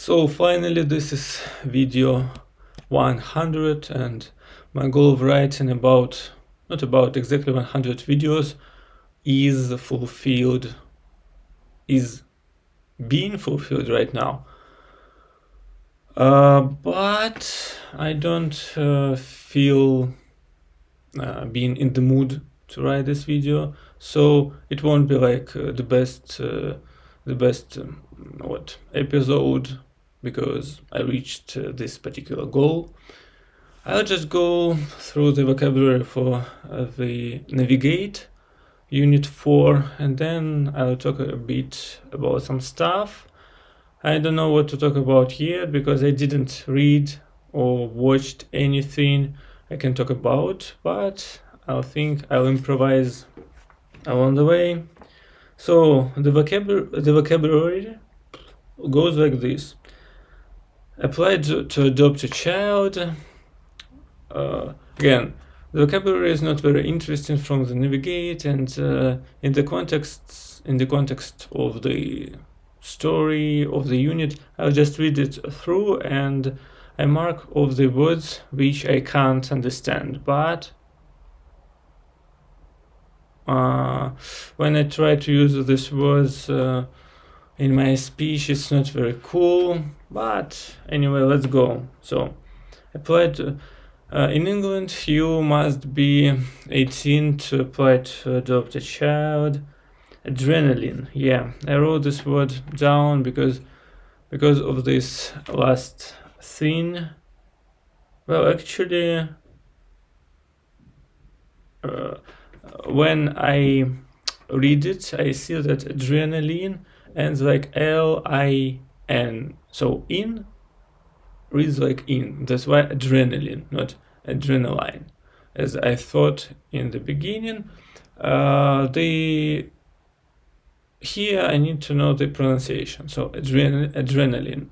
So finally this is video 100, and my goal of writing not about exactly 100 videos is being fulfilled right now. But I don't feel being in the mood to write this video, so it won't be like the best episode, because I reached this particular goal. I'll just go through the vocabulary for the Navigate Unit 4, and then I'll talk a bit about some stuff. I don't know what to talk about yet, because I didn't read or watched anything I can talk about, but I think I'll improvise along the way. So the vocabulary goes like this: applied to adopt a child. Again, the vocabulary is not very interesting from the Navigate, and in the context of the story of the unit, I'll just read it through and I mark off the words which I can't understand. But when I try to use these words in my speech, it's not very cool. But anyway, let's go. So, applied in England, you must be 18 to apply to adopt a child. Adrenaline. Yeah, I wrote this word down because of this last thing. Well, actually, when I read it, I see that adrenaline ends like L-I-N. So in reads like in. That's why adrenaline, not adrenaline, as I thought in the beginning. Here I need to know the pronunciation. So adrenaline.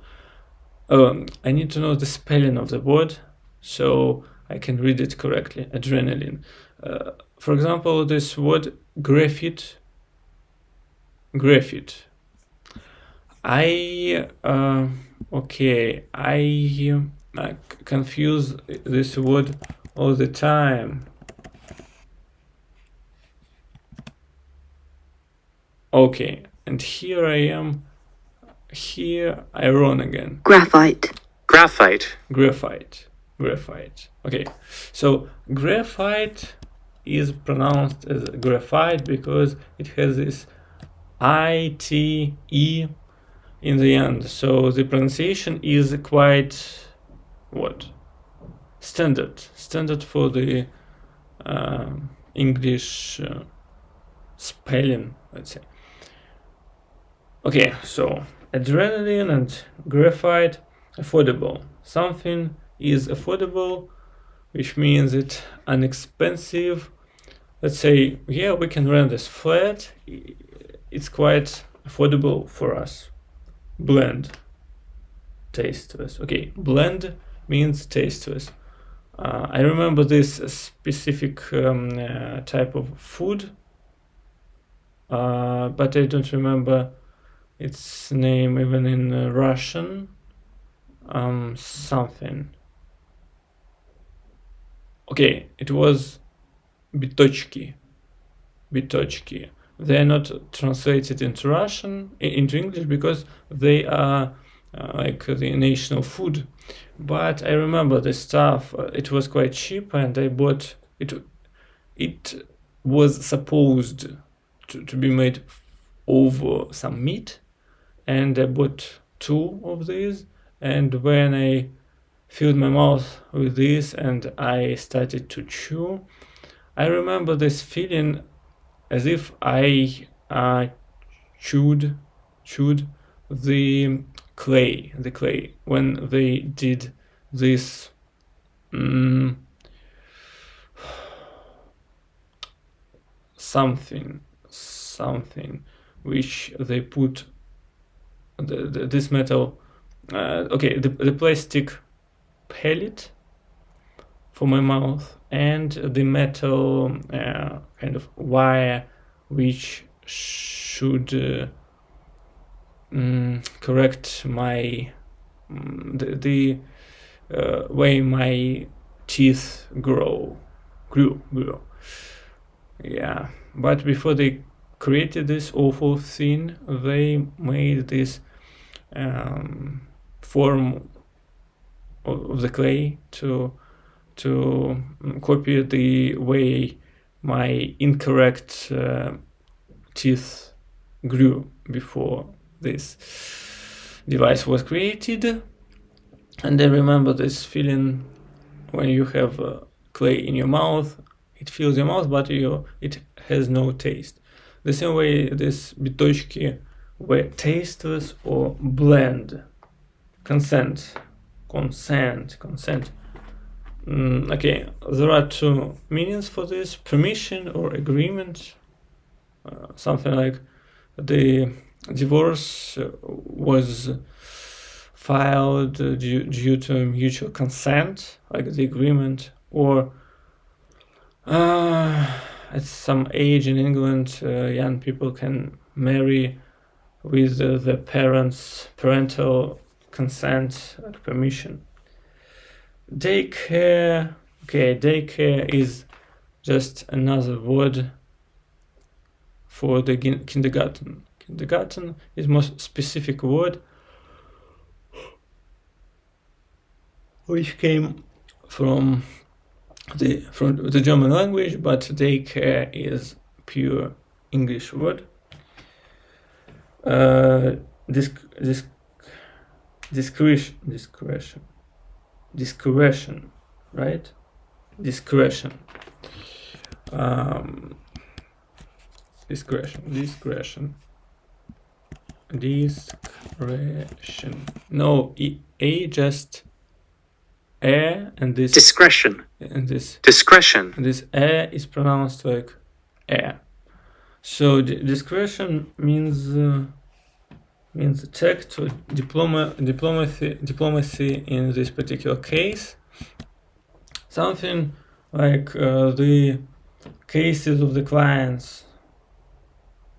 I need to know the spelling of the word so I can read it correctly. Adrenaline. For example, this word graphite. I confuse this word all the time. Okay, and here I am. Here I run again. Graphite. Okay, so graphite is pronounced as graphite because it has this I-T-E in the end. So the pronunciation is quite standard for the English spelling, let's say. Okay, so adrenaline and graphite. Affordable. Something is affordable, which means it's inexpensive. Let's say, yeah, we can rent this flat. It's quite affordable for us. Blend. Tasteless. Okay, blend means tasteless. I remember this specific type of food, but I don't remember its name even in Russian. Something. Okay, it was bitochki. They are not translated into Russian, into English, because they are like the national food. But I remember the stuff. It was quite cheap, and I bought it. It was supposed to be made over some meat, and I bought 2 of these. And when I filled my mouth with this and I started to chew, I remember this feeling as if I chewed the clay when they did this something which they put this metal. The plastic pellet for my mouth and the metal kind of wire which should correct my the way my teeth grew. Yeah, but before they created this awful thing, they made this form of the clay to copy the way my incorrect teeth grew before this device was created. And I remember this feeling when you have clay in your mouth. It fills your mouth, but it has no taste. The same way these bitochki were tasteless or bland. Consent. Okay, there are two meanings for this: permission or agreement. Something like the divorce was filed due to mutual consent, like the agreement, or at some age in England, young people can marry with the parental consent, like permission. Daycare. Okay, daycare is just another word for the kindergarten. Kindergarten is more specific word which came from the German language, but daycare is pure English word. Discretion, right? Discretion. No, just and this discretion. And this discretion. And this is pronounced like So discretion means tact or diplomacy in this particular case. Something like the cases of the clients,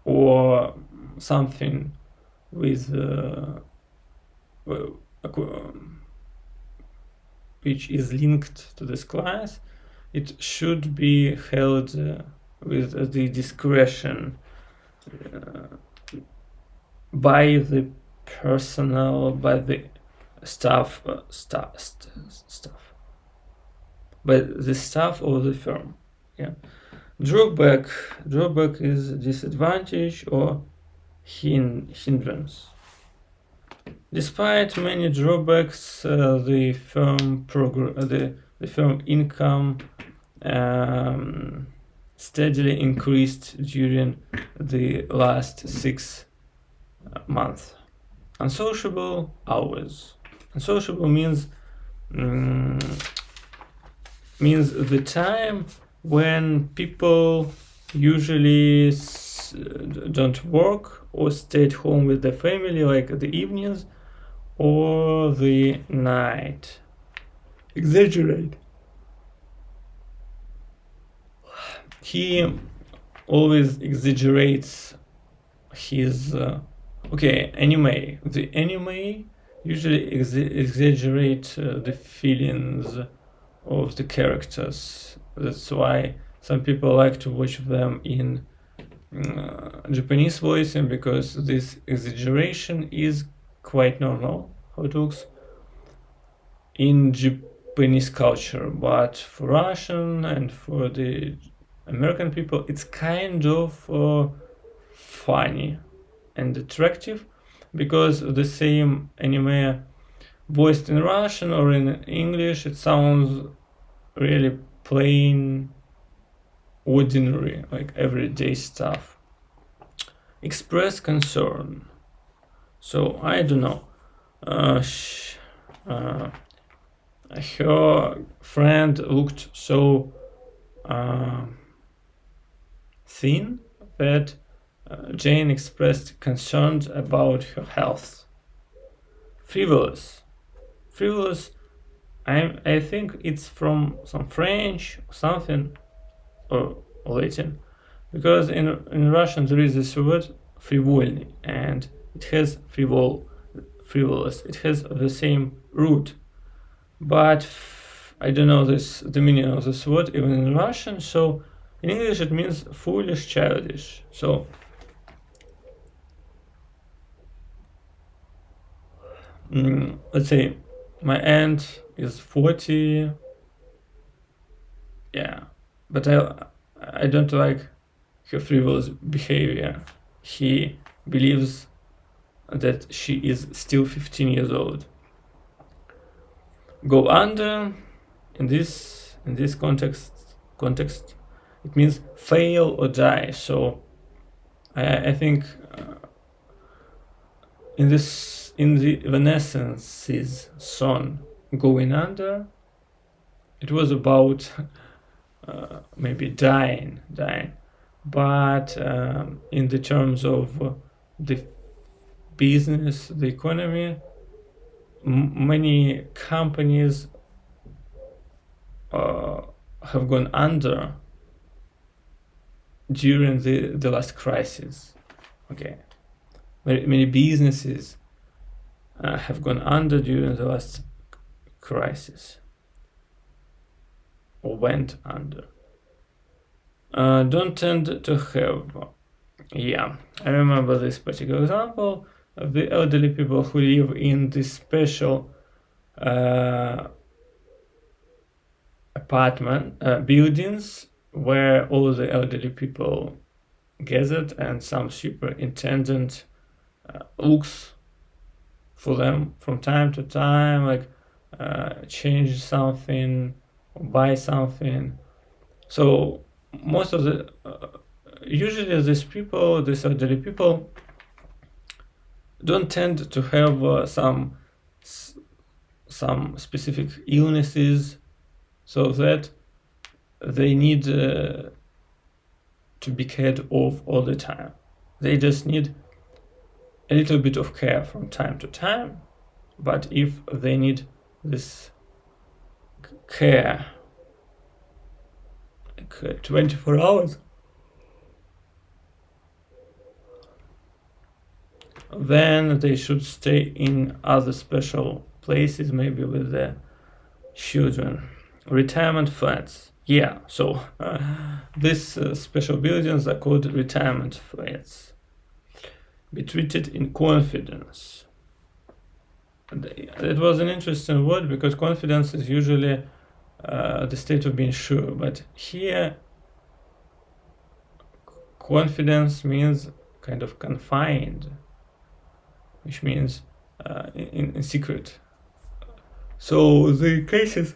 or something with which is linked to this class, it should be held with the discretion by the personnel, by the staff, by the staff of the firm. Yeah. Drawback is disadvantage or hindrance. Despite many drawbacks, the firm income steadily increased during the last 6 months. Unsociable hours. Unsociable means the time when people usually don't work or stay at home with their family, like the evenings or the night. Exaggerate. He always exaggerates his anime. The anime usually exaggerate the feelings of the characters. That's why some people like to watch them in Japanese voicing, because this exaggeration is quite normal, how it looks in Japanese culture, but for Russian and for the American people, it's kind of funny and attractive, because the same anime voiced in Russian or in English, it sounds really plain, ordinary, like everyday stuff. Express concern. So I don't know. Her friend looked so thin that Jane expressed concerns about her health. Frivolous. I think it's from some French or something, or Latin, because in Russian there is this word frivolny, and it has frivol frivolous. It has the same root, but I don't know the meaning of this word even in Russian. So in English it means foolish, childish. So let's say my aunt is 40. Yeah, but I don't like her frivolous behavior. He believes that she is still 15 years old. Go under in this context it means fail or die. So I think in the Evanescence's song Going Under, it was about maybe dying, but in the terms of the business, the economy, many companies have gone under during the last crisis. Okay, many businesses have gone under during the last crisis, or went under. Don't tend to have. Yeah, I remember this particular example of the elderly people who live in this special apartment buildings where all the elderly people gathered, and some superintendent looks for them from time to time, like change something, buy something. So most of the usually these elderly people don't tend to have some specific illnesses, so that they need to be cared of all the time. They just need a little bit of care from time to time, but if they need this care like 24 hours, then they should stay in other special places, maybe with their children. Retirement flats. Yeah, so these special buildings are called retirement flats. Be treated in confidence. It was an interesting word, because confidence is usually the state of being sure, but here confidence means kind of confined, which means in secret. So the cases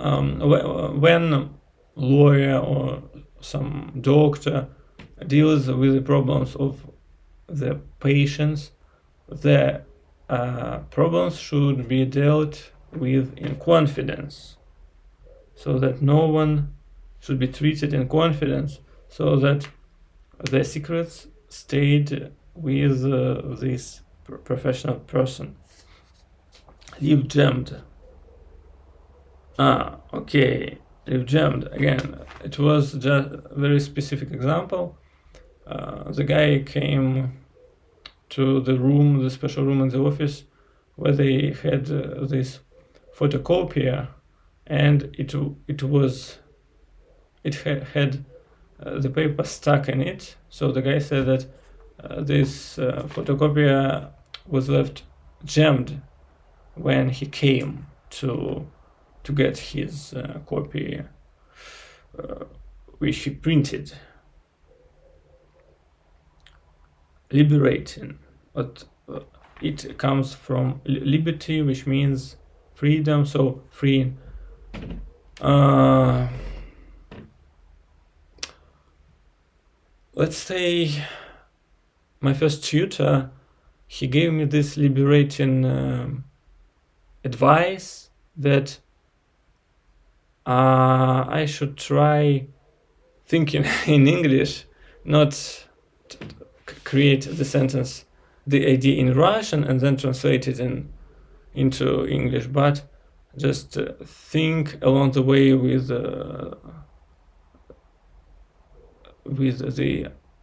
when lawyer or some doctor deals with the problems of the patients, the problems should be dealt with in confidence, so that no one should be treated in confidence, so that the secrets stayed with this professional person. Leave jammed. Okay, leave jammed. Again, it was just a very specific example. The guy came to the special room in the office, where they had this photocopier, and it had the paper stuck in it. So the guy said that this photocopier was left jammed when he came to get his copy, which he printed. Liberating, but it comes from liberty, which means freedom. So free. Let's say my first tutor, he gave me this liberating advice that I should try thinking in English, not create the sentence, the idea in Russian and then translate it into English, but just think along the way with the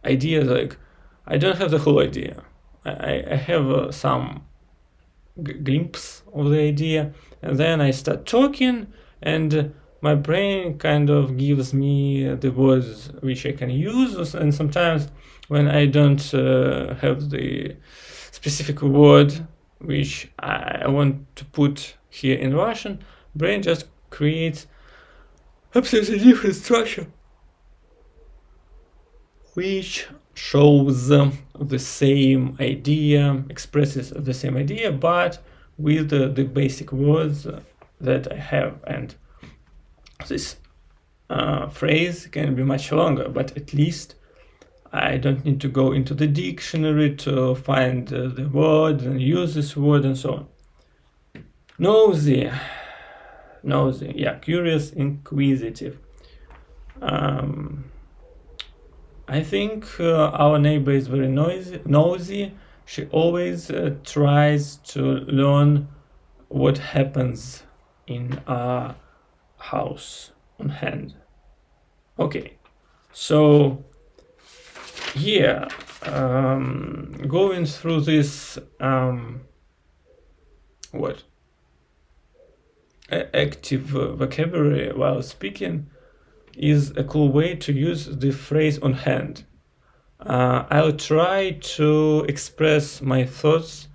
idea, like I don't have the whole idea. I have some glimpse of the idea, and then I start talking, and my brain kind of gives me the words which I can use, and sometimes when I don't have the specific word which I want to put here in Russian, brain just creates absolutely different structure which shows the same idea, expresses the same idea, but with the basic words that I have. And this phrase can be much longer, but at least I don't need to go into the dictionary to find the word and use this word and so on. Nosy, yeah, curious, inquisitive. I think our neighbor is very nosy. She always tries to learn what happens in our house on hand. Okay, so here, going through this active vocabulary while speaking is a cool way to use the phrase on hand. I'll try to express my thoughts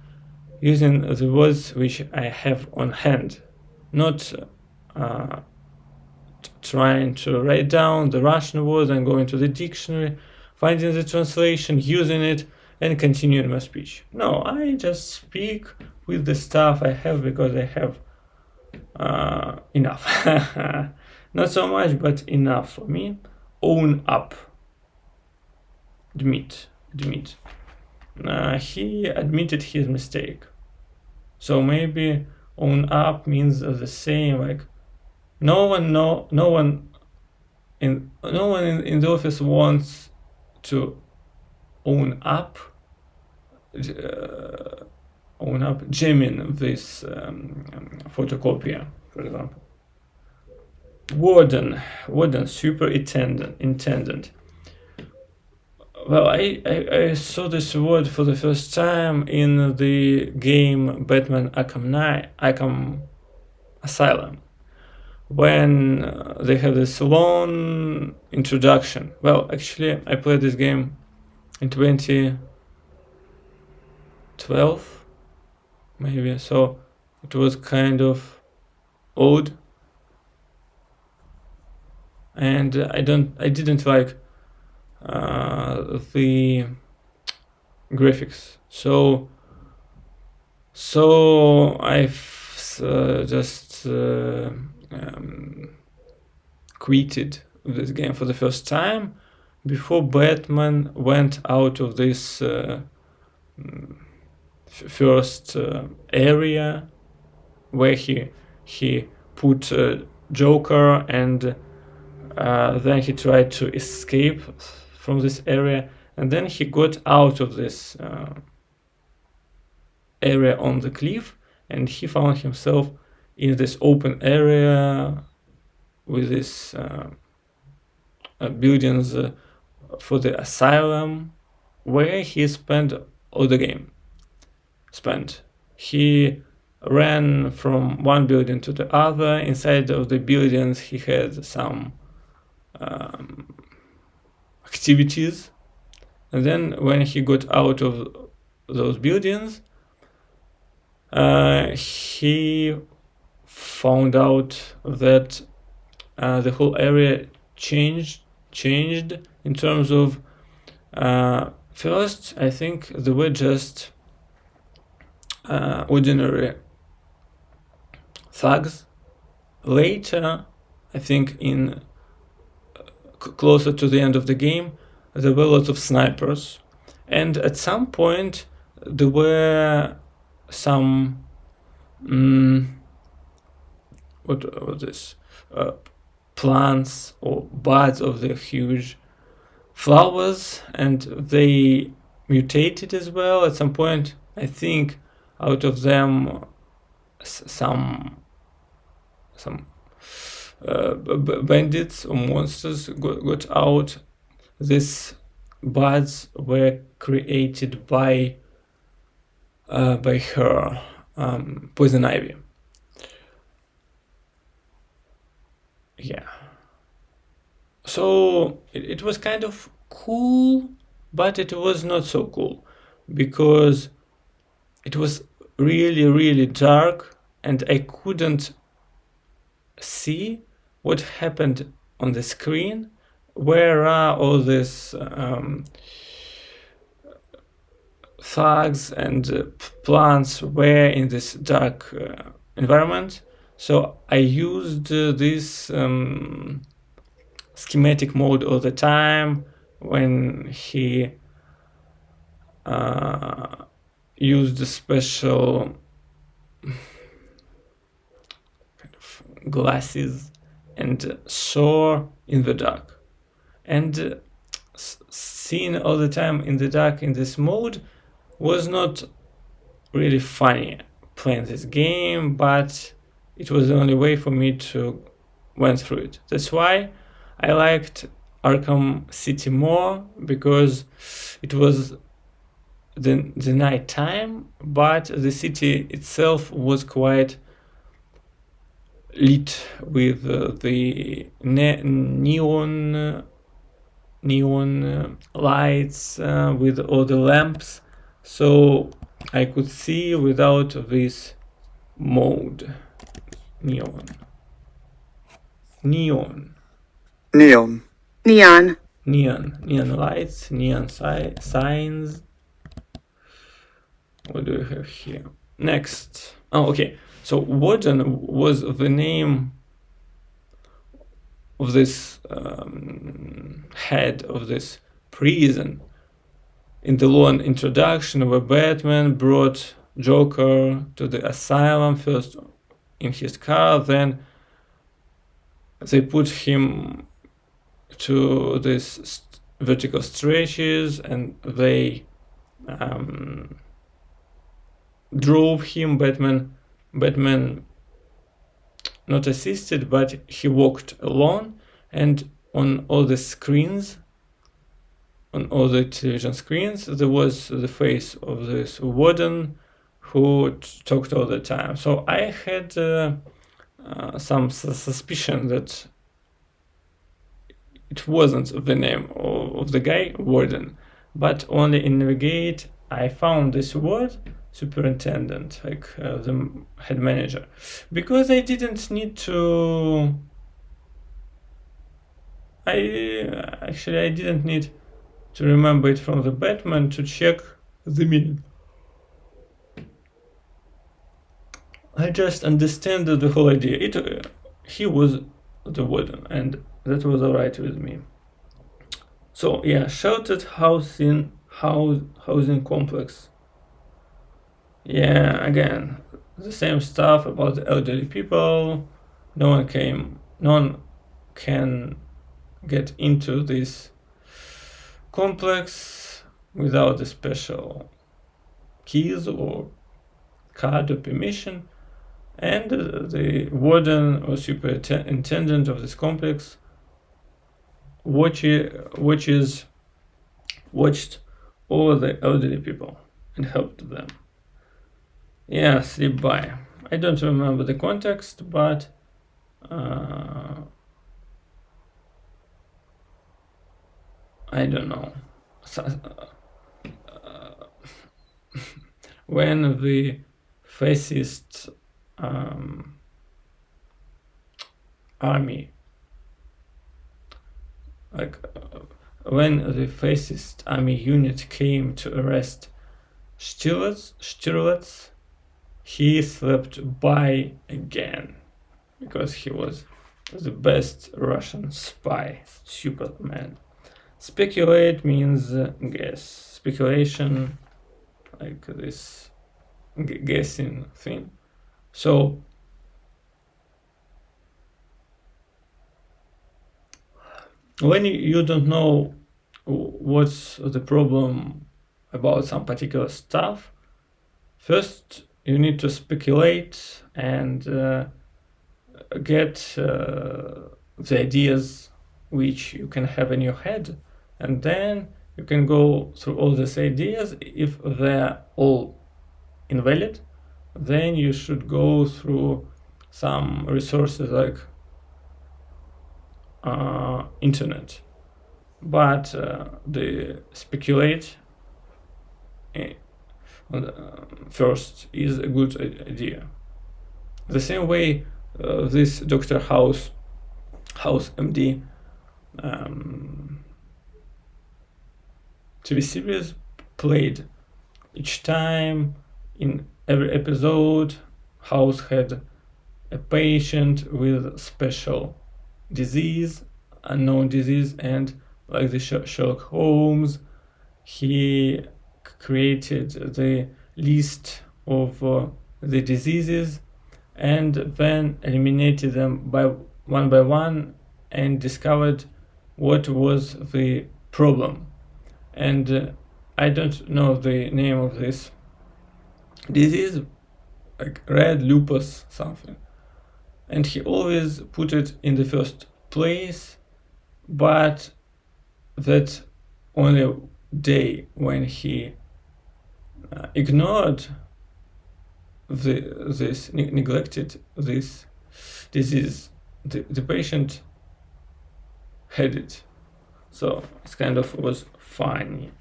using the words which I have on hand, not trying to write down the Russian words and go into the dictionary, finding the translation, using it, and continuing my speech. No, I just speak with the stuff I have because I have enough. Not so much, but enough for me. Own up. Admit. He admitted his mistake. So maybe own up means the same, like no one in the office wants to own up jamming this photocopier, for example. Warden, superintendent. Well, I saw this word for the first time in the game Batman Arkham Asylum, when they have this long introduction. Well, actually, I played this game in 2012, maybe, so it was kind of old. And I didn't like the graphics, so I've just quitted this game for the first time before Batman went out of this first area where he put Joker, and then he tried to escape from this area, and then he got out of this area on the cliff, and he found himself in this open area with these buildings for the asylum, where he spent all the game. He ran from one building to the other. Inside of the buildings he had some activities, and then when he got out of those buildings, he found out that the whole area changed in terms of first, I think they were just ordinary thugs. Later, I think in closer to the end of the game, there were lots of snipers, and at some point there were some what was this plants or buds of the huge flowers, and they mutated as well. At some point, I think out of them some bandits or monsters got out. This buds were created by her, Poison Ivy. Yeah. So it was kind of cool, but it was not so cool because it was really, really dark and I couldn't see what happened on the screen. Where are all these thugs and plants were in this dark environment? So I used this schematic mode all the time when he used the special kind of glasses and saw in the dark. And seeing all the time in the dark in this mode was not really funny playing this game, but it was the only way for me to went through it. That's why I liked Arkham City more, because it was the night time, but the city itself was quite lit with the neon lights, with all the lamps, so I could see without this mode. Neon lights, neon signs. What do we have here? Next. Oh, okay. So Warden was the name of this head of this prison in the long introduction where Batman brought Joker to the asylum, first in his car, then they put him to these vertical stretches and they drove him. Batman not assisted, but he walked alone, and on all the screens, on all the television screens, there was the face of this Warden who talked all the time. So I had some suspicion that it wasn't the name of the guy, Warden, but only in Navigate I found this word, superintendent, like the head manager, because I didn't need to. I didn't need to remember it from the Batman to check the meaning. I just understand the whole idea. He was the Warden, and that was alright with me. So yeah, sheltered housing complex. Yeah, again, the same stuff about the elderly people. No one can get into this complex without the special keys or card or permission. And the warden or superintendent of this complex watched all the elderly people and helped them. Yeah, sleep by. I don't remember the context, but I don't know. When the fascist army, when the fascist army unit came to arrest Stirlitz, he slept by again because he was the best Russian spy, Superman. Speculate means guess. Speculation, like this guessing thing. So when you don't know what's the problem about some particular stuff, first you need to speculate and get the ideas which you can have in your head, and then you can go through all these ideas. If they're all invalid, then you should go through some resources like internet. But the speculate first is a good idea. The same way this Dr. House MD TV series played. Each time in every episode, House had a patient with special disease, unknown disease, and like the Sherlock Holmes, he created the list of the diseases and then eliminated them by one and discovered what was the problem. And I don't know the name of this disease, like red lupus something, and he always put it in the first place, but that only day when he ignored neglected this disease, the patient had it. So it kind of was funny.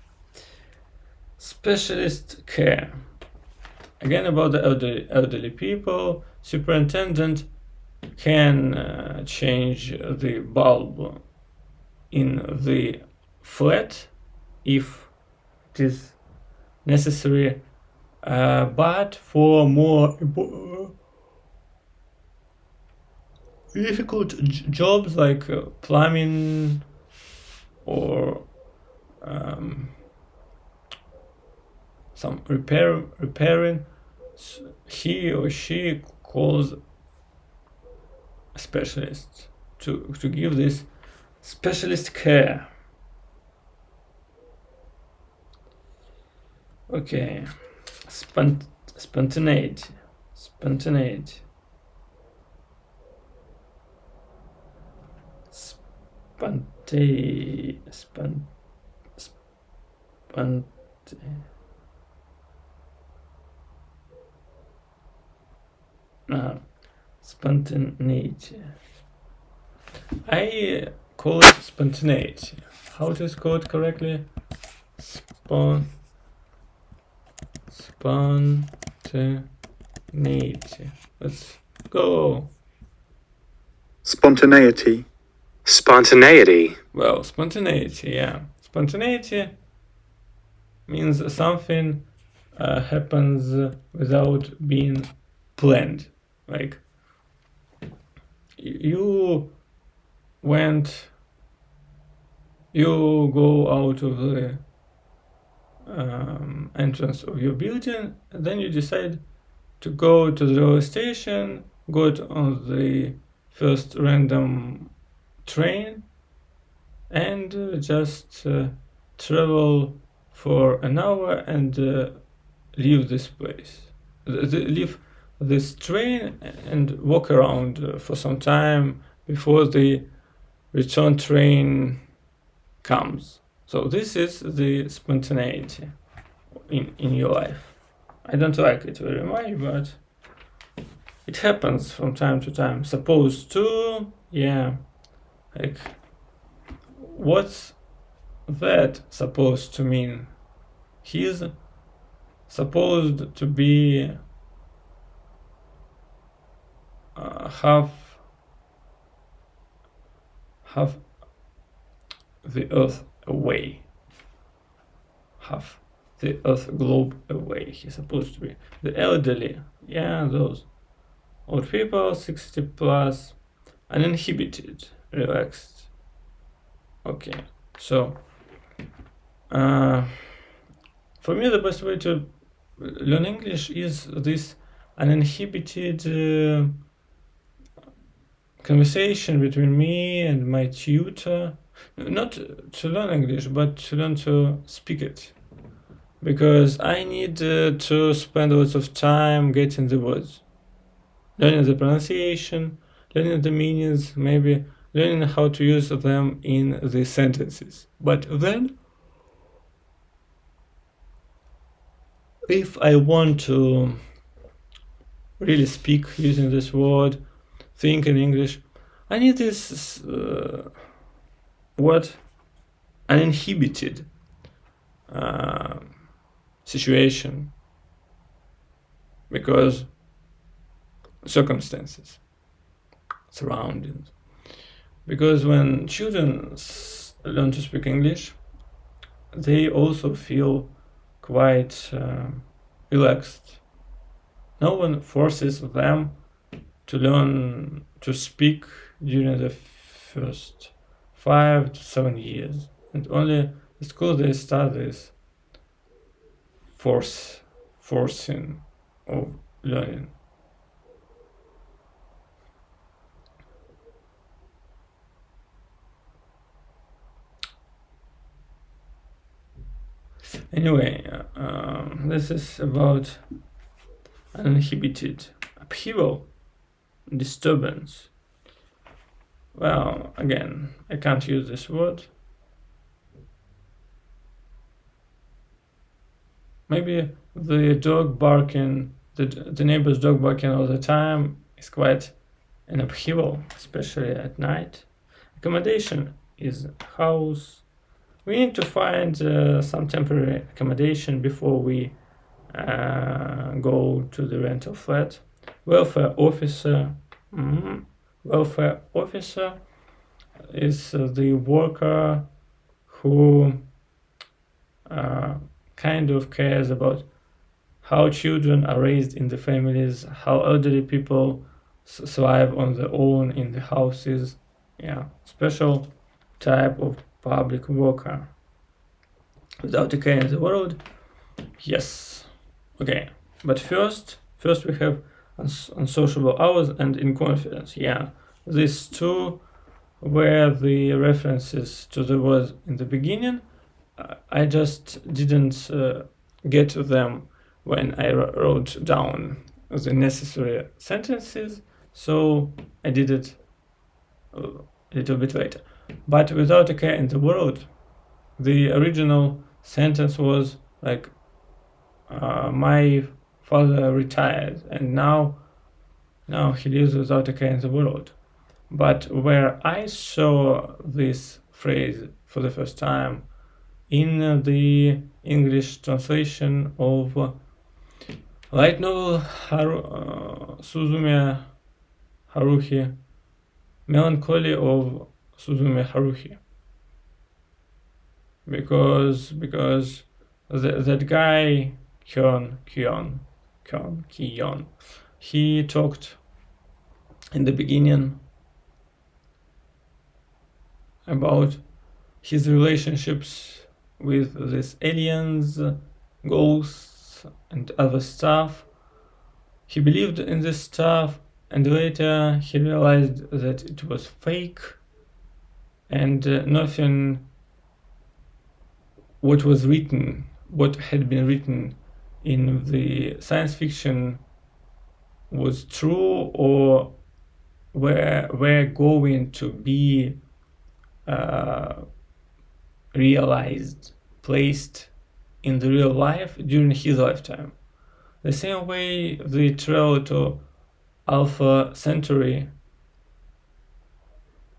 Specialist care. Again, about the elderly people, superintendent can change the bulb in the flat if it is necessary, but for more difficult jobs like plumbing or some repairing, he or she calls a specialist to give this specialist care. Okay, spontaneity. Spontaneity. I call it spontaneity. How it is called correctly? Spontaneity. Let's go. Spontaneity. Well, spontaneity, yeah. Spontaneity means something happens without being planned. Like you go out of the entrance of your building, and then you decide to go to the railway station, on the first random train, and just travel for an hour and leave this place. Leave this train and walk around for some time before the return train comes. So this is the spontaneity in your life. I don't like it very much, but it happens from time to time. Supposed to, yeah. Like, what's that supposed to mean? He's supposed to be half the Earth away, half the Earth globe away. He's supposed to be the elderly, yeah, those old people, 60 plus, uninhibited, relaxed. Okay, so for me the best way to learn English is this uninhibited conversation between me and my tutor. Not to learn English, but to learn to speak it, because I need to spend lots of time getting the words, learning the pronunciation, learning the meanings, maybe learning how to use them in the sentences. But then if I want to really speak using this word, think in English, I need this word uninhibited situation, because circumstances, surroundings. Because when children learn to speak English, they also feel quite relaxed. No one forces them to learn to speak during the first 5 to 7 years, and only the school they start this forcing of learning. Anyway, this is about uninhibited upheaval, disturbance. Well, again, I can't use this word. Maybe the dog barking, the neighbor's dog barking all the time is quite an upheaval, especially at night. Accommodation is house. We need to find some temporary accommodation before we go to the rental flat. Welfare officer. Welfare officer is the worker who kind of cares about how children are raised in the families, how elderly people survive on their own in the houses. Yeah, special type of public worker. Without a care in the world, yes. Okay, but first we have unsociable hours and in confidence. Yeah, these two were the references to the words in the beginning. I just didn't get to them when I wrote down the necessary sentences, so I did it a little bit later. But without a care in the world, the original sentence was like, my father retired and now he lives without a care in the world. But where I saw this phrase for the first time in the English translation of light novel Suzume Haruhi, Melancholy of Suzume Haruhi, because that guy Kion, he talked in the beginning about his relationships with these aliens, ghosts, and other stuff. He believed in this stuff, and later he realized that it was fake, and nothing what had been written in the science fiction was true or were going to be realized, placed in the real life during his lifetime. The same way the travel to Alpha Centauri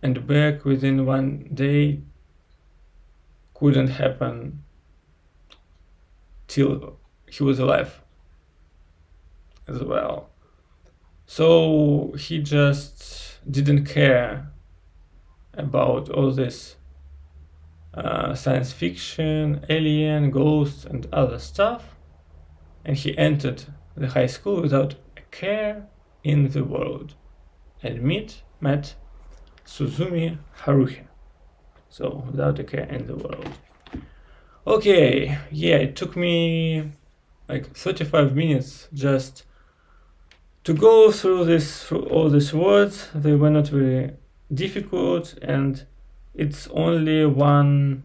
and back within one day couldn't happen till he was alive as well. So he just didn't care about all this science fiction, alien, ghosts, and other stuff, and he entered the high school without a care in the world and met Suzumi Haruhi. So without a care in the world. Okay, yeah, it took me like 35 minutes just to go through all these words. They were not very difficult, and it's only one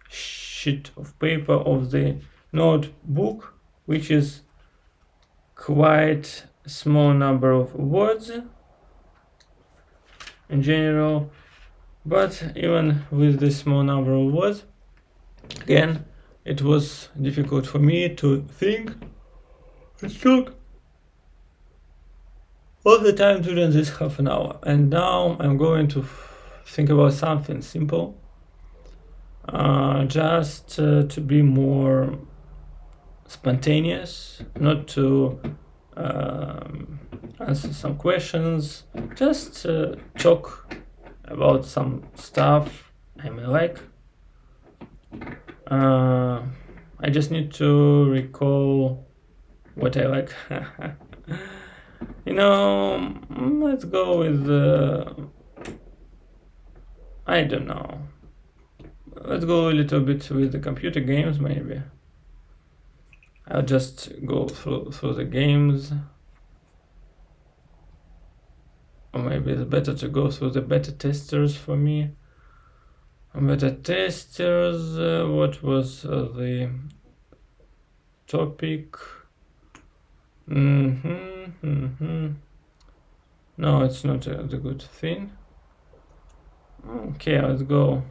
sheet of paper of the notebook, which is quite a small number of words in general. But even with this small number of words, again, it was difficult for me to think It took all the time during this half an hour, and now I'm going to think about something simple, just to be more spontaneous, not to answer some questions, just talk about some stuff I may like. I just need to recall what I like. Let's go with I don't know. Let's go a little bit with the computer games, maybe. I'll just go through the games. Or maybe it's better to go through the beta testers for me. Beta testers, what was the topic? No, it's not the good thing. Okay, let's go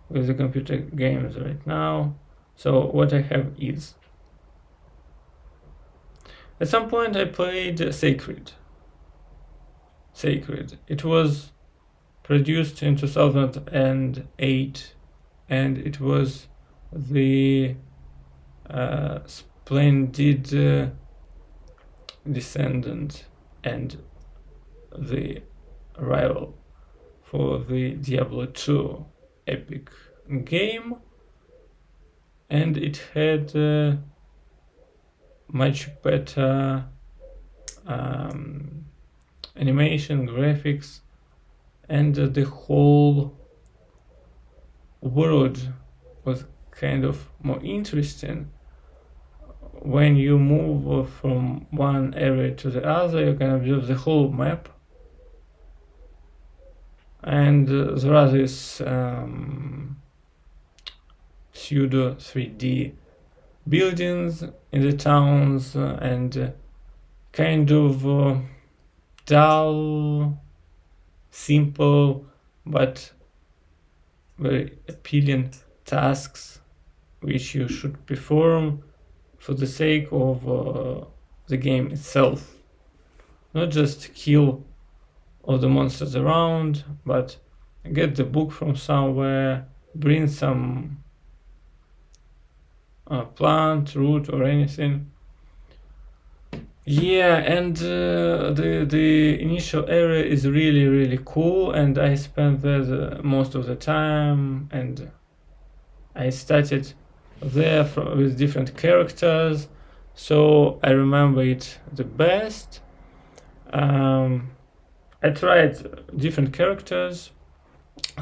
with the computer games right now. So what I have is, at some point I played Sacred. It was produced in 2008, and it was the splendid descendant and the rival for the Diablo 2 epic game, and it had much better animation, graphics, and the whole world was kind of more interesting. When you move from one area to the other, you can observe the whole map, and there are these pseudo 3D buildings in the towns, and kind of dull, simple, but very appealing tasks which you should perform for the sake of the game itself. Not just kill all the monsters around, but get the book from somewhere, bring some plant, root, or anything. Yeah, and the initial area is really cool, and I spent there most of the time, and I started there with different characters, so I remember it the best. I tried different characters.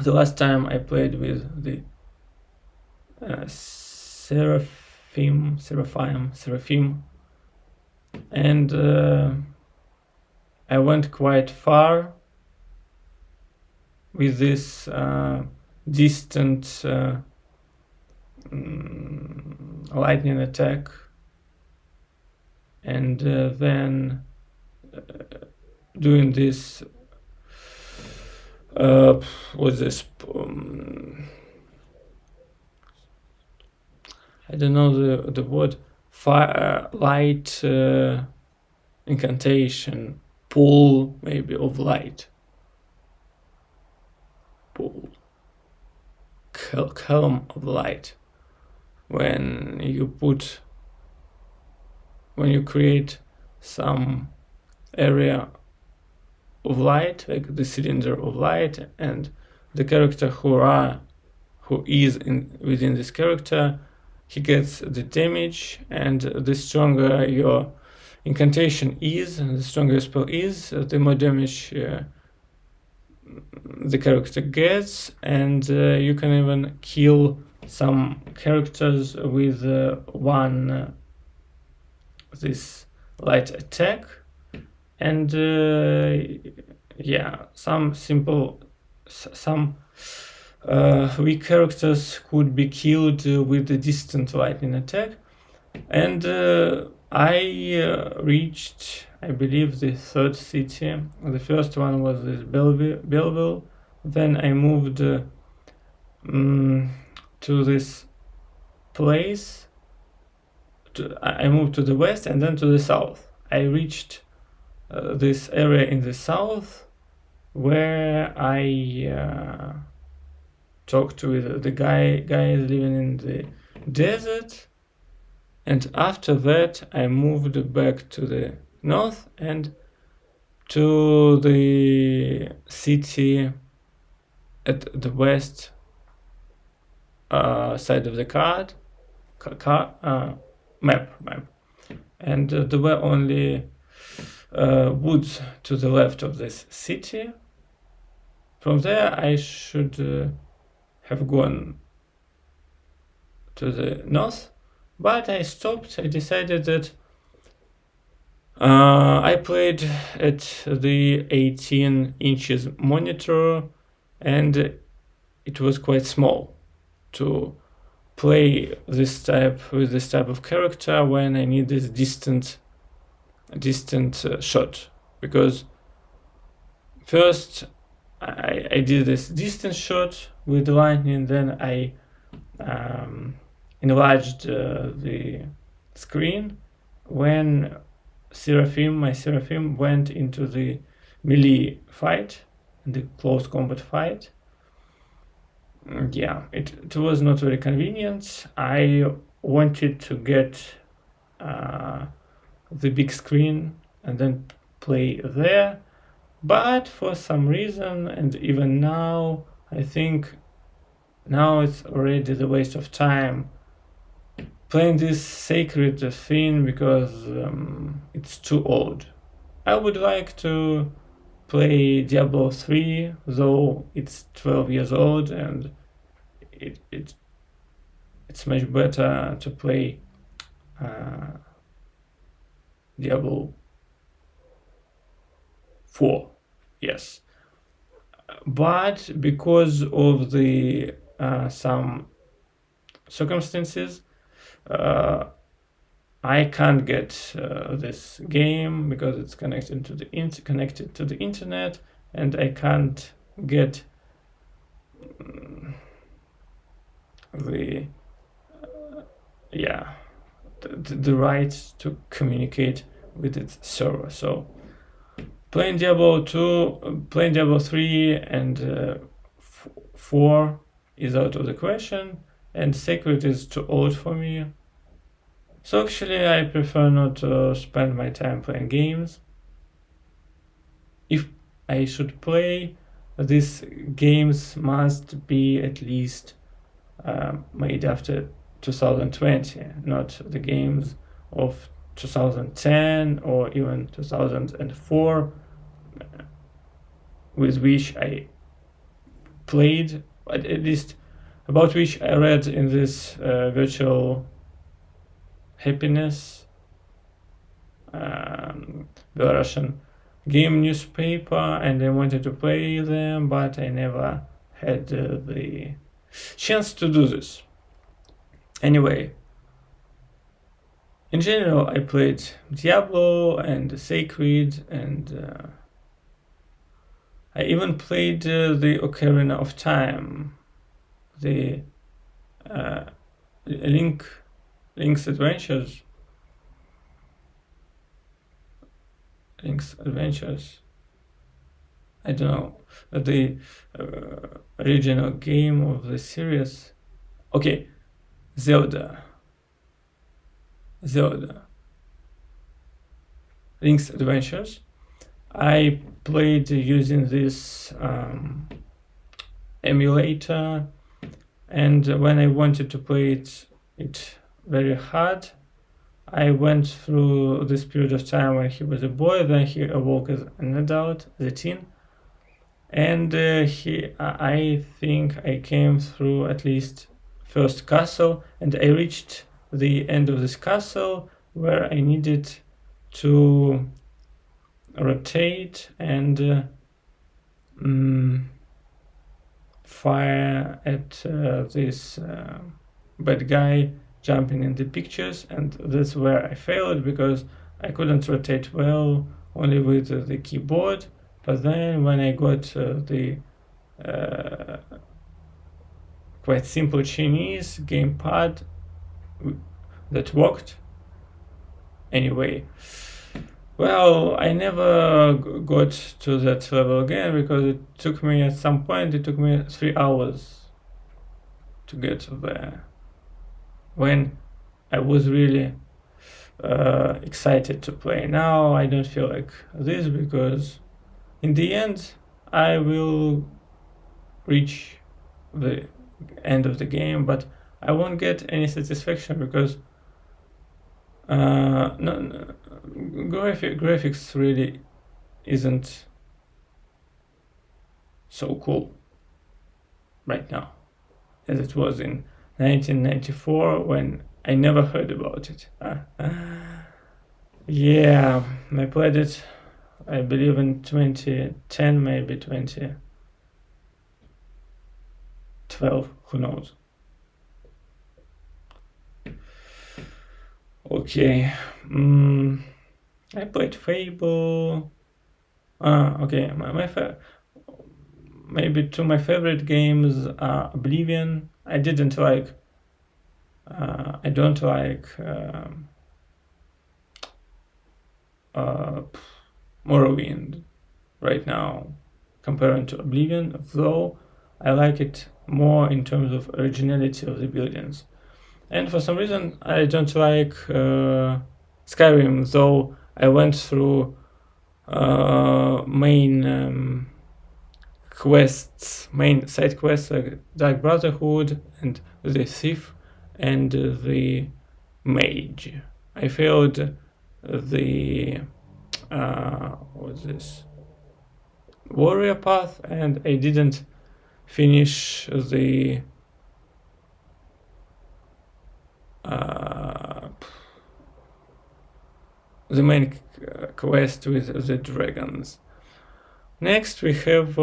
The last time I played with the Seraphim, and I went quite far with this distant lightning attack, and then doing this what's this, I don't know the word, fire, light incantation, pool maybe of light, pool, column of light. When you create some area of light, like the cylinder of light, and the character who is within this character, he gets the damage, and the stronger your incantation is, and the stronger your spell is, the more damage the character gets, and you can even kill some characters with one this light attack. And yeah, some weak characters could be killed with the distant lightning attack. And I reached, I believe, the third city. The first one was this Belleville. Then I moved to this place I moved to the west and then to the south. I reached this area in the south where I talked with the guys living in the desert, and after that I moved back to the north and to the city at the west side of the map, and there were only woods to the left of this city. From there I should have gone to the north, but I stopped. I decided that I played at the 18 inches monitor, and it was quite small to play with this type of character when I need this distant shot, because first I did this distance shot with lightning, then I enlarged the screen when my Seraphim went into the melee fight, the close combat fight. Yeah, it was not very convenient. I wanted to get the big screen and then play there, but for some reason, and even now, I think now it's already the waste of time playing this sacred thing, because it's too old. I would like to play Diablo 3, though it's 12 years old, and it's much better to play Diablo 4, yes. But because of the some circumstances, I can't get this game because it's connected to the internet, and I can't get the right to communicate with its server. So playing Diablo 2, playing Diablo 3 and 4 is out of the question, and Sacred is too old for me. So actually I prefer not to spend my time playing games. If I should play, these games must be at least made after 2020, not the games of 2010 or even 2004 with which I played, but at least about which I read in this virtual happiness Belarusian game newspaper, and I wanted to play them, but I never had the chance to do this. Anyway, in general, I played Diablo and Sacred, and I even played the Ocarina of Time, the Link's Adventures. I don't know, the original game of the series. Okay, Zelda. Link's Adventures. I played using this emulator, and when I wanted to play it very hard, I went through this period of time when he was a boy, then he awoke as an adult, as a teen, and I think I came through at least first castle, and I reached the end of this castle where I needed to rotate and fire at this bad guy jumping in the pictures, and that's where I failed because I couldn't rotate well, only with the keyboard. But then when I got the quite simple Chinese gamepad that worked, anyway. Well, I never got to that level again because it took me at some point, it took me 3 hours to get there. When I was really excited to play. Now I don't feel like this because in the end I will reach the end of the game, but I won't get any satisfaction because graphics really isn't so cool right now as it was in 1994 when I never heard about it. Yeah, I played it, I believe, in 2010, maybe 2012, who knows. Okay, I played Fable. Okay, maybe two of my favorite games are Oblivion. I don't like Morrowind right now compared to Oblivion, though I like it more in terms of originality of the buildings. And for some reason I don't like Skyrim, though I went through main side quests like Dark Brotherhood and the Thief and the Mage. I failed the what's this? Warrior path, and I didn't finish the main quest with the dragons. Next we have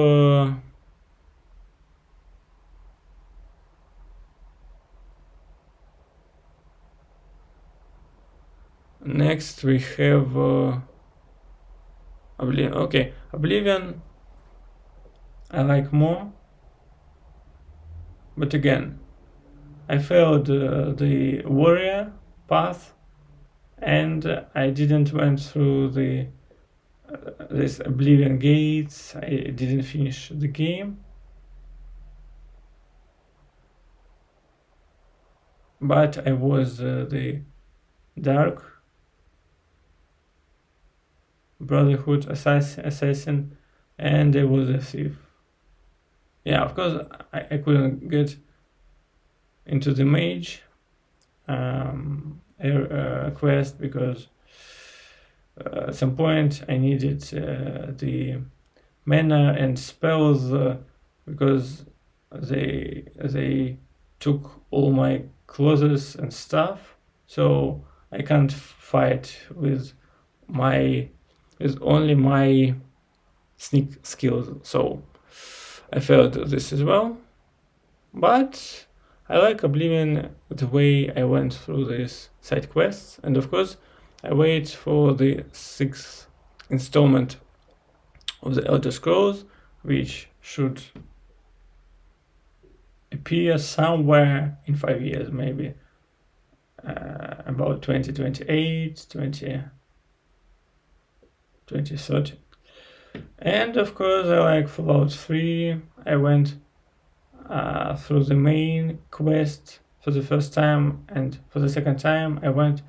Oblivion. Okay, Oblivion I like more, but again I failed the warrior path, and I didn't went through the this Oblivion gates. I didn't finish the game, but I was the Dark Brotherhood assassin, and I was a thief. Yeah, of course I couldn't get into the mage quest because at some point I needed the mana and spells because they took all my clothes and stuff, so I can't fight with only my sneak skills. So I failed this as well, but I like Oblivion the way I went through these side quests, and of course I wait for the 6th installment of the Elder Scrolls, which should appear somewhere in 5 years, maybe about 2028, 2030. And of course I like Fallout 3. I went through the main quest for the first time, and for the second time I went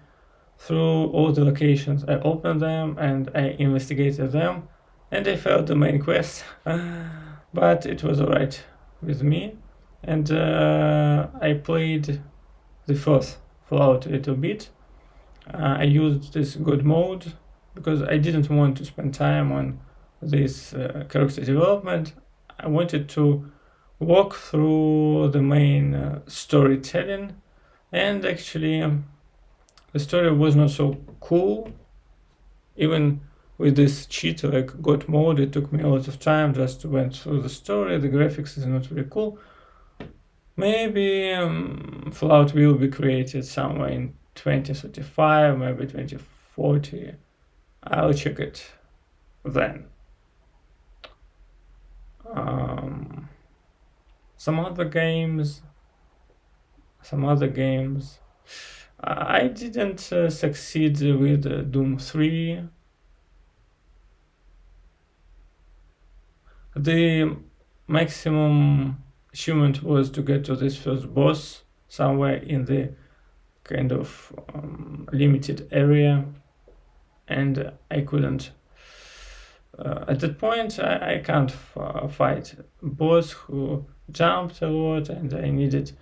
through all the locations. I opened them and I investigated them, and I failed the main quest, but it was alright with me. And I played the first Fallout a little bit. I used this God mode because I didn't want to spend time on this character development. I wanted to walk through the main storytelling, and actually the story was not so cool. Even with this cheat like God mode, it took me a lot of time just to went through the story. The graphics is not very cool. Maybe Fallout will be created somewhere in 2035, maybe 2040. I'll check it then. Some other games. I didn't succeed with Doom 3. The maximum achievement was to get to this first boss somewhere in the kind of limited area, and I couldn't. At that point, I can't fight boss who jumped a lot, and I needed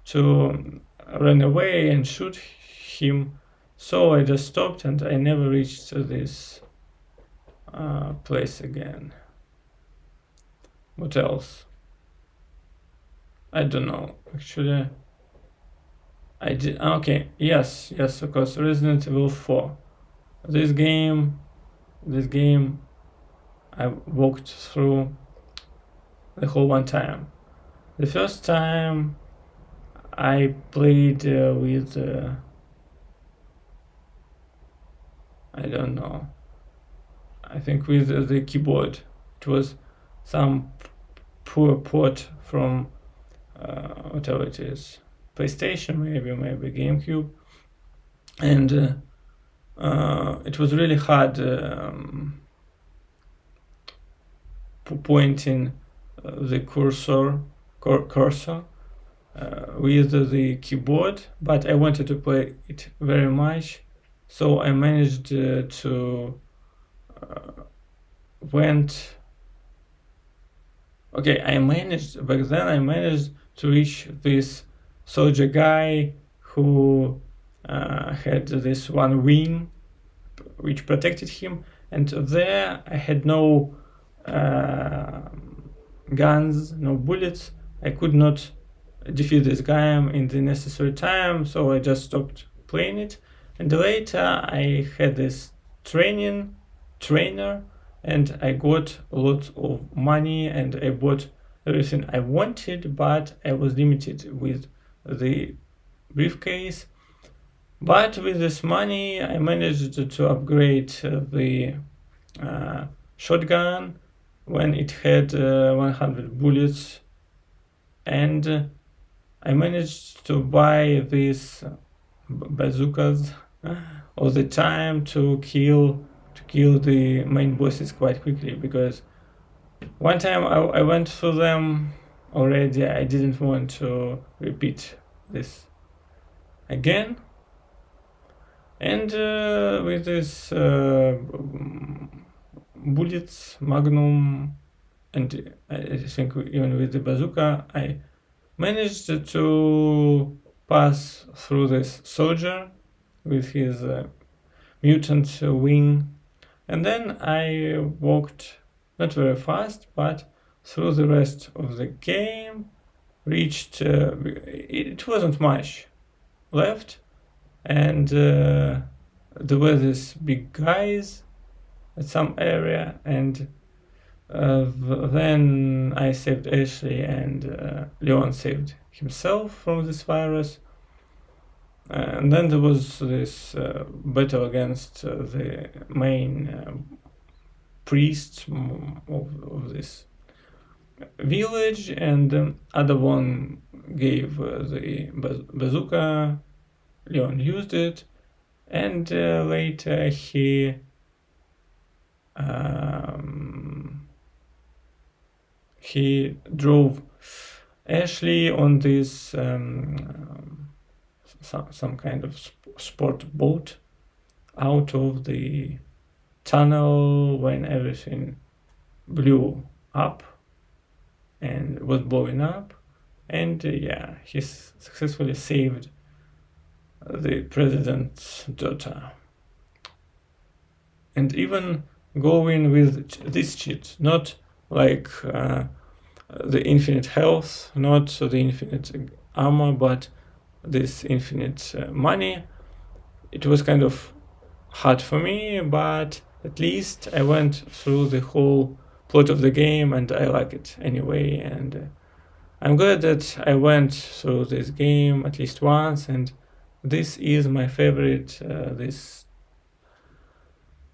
to run away and shoot him. So I just stopped, and I never reached this place again. What else? I don't know. Actually, I did. Okay, yes, of course. Resident Evil 4. This game, I walked through the whole one time. The first time I played with, I don't know, I think with the keyboard. It was some poor port from whatever it is, PlayStation, maybe GameCube, and it was really hard pointing the cursor with the keyboard, but I wanted to play it very much, so I managed to I managed to reach this soldier guy who had this one wing which protected him, and there I had no guns, no bullets. I could not defeat this guy in the necessary time, so I just stopped playing it. And later I had this trainer, and I got lots of money and I bought everything I wanted, but I was limited with the briefcase. But with this money I managed to upgrade the shotgun when it had 100 bullets, and I managed to buy these bazookas all the time to kill the main bosses quite quickly, because one time I went through them already. I didn't want to repeat this again. And with this bullets, Magnum, and I think even with the bazooka, I managed to pass through this soldier with his mutant wing, and then I walked not very fast, but through the rest of the game, reached it wasn't much left, and there were these big guys at some area, and then I saved Ashley, and Leon saved himself from this virus. And then there was this battle against the main priest of this village, and the other one gave the bazooka. Leon used it, and later he drove Ashley on this some kind of sport boat out of the tunnel when everything blew up and was blowing up, and he successfully saved the president's daughter. And even going with this cheat, not like the infinite health, not the infinite armor, but this infinite money, it was kind of hard for me, but at least I went through the whole plot of the game and I like it anyway, and I'm glad that I went through this game at least once, and this is my favorite this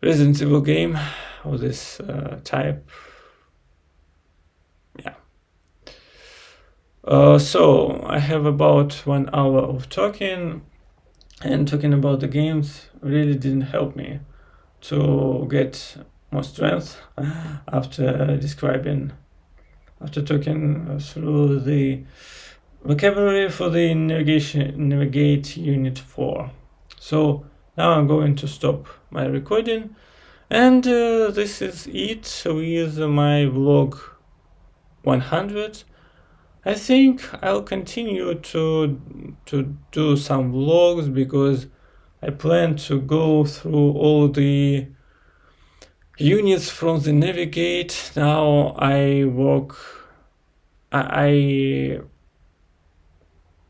Resident Evil game of this type. So I have about 1 hour of talking. And talking about the games really didn't help me to get more strength after talking through the vocabulary for the Navigate Unit 4. So now I'm going to stop my recording, and this is it with my vlog 100. I think I'll continue to do some vlogs because I plan to go through all the units from the Navigate. Now I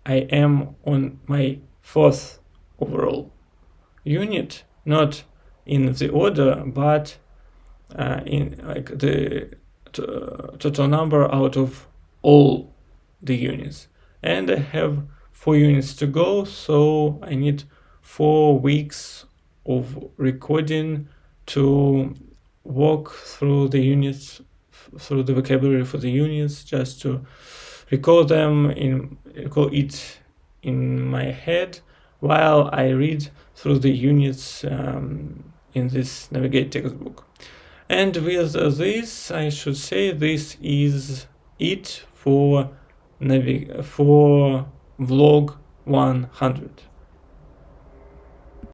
am on my 4th overall unit, not in the order, but in like the total number out of all the units. And I have 4 units to go, so I need 4 weeks of recording to walk through the units, through the vocabulary for the units, just to recall it in my head while I read through the units in this Navigate textbook. And with this, I should say this is it for vlog 100.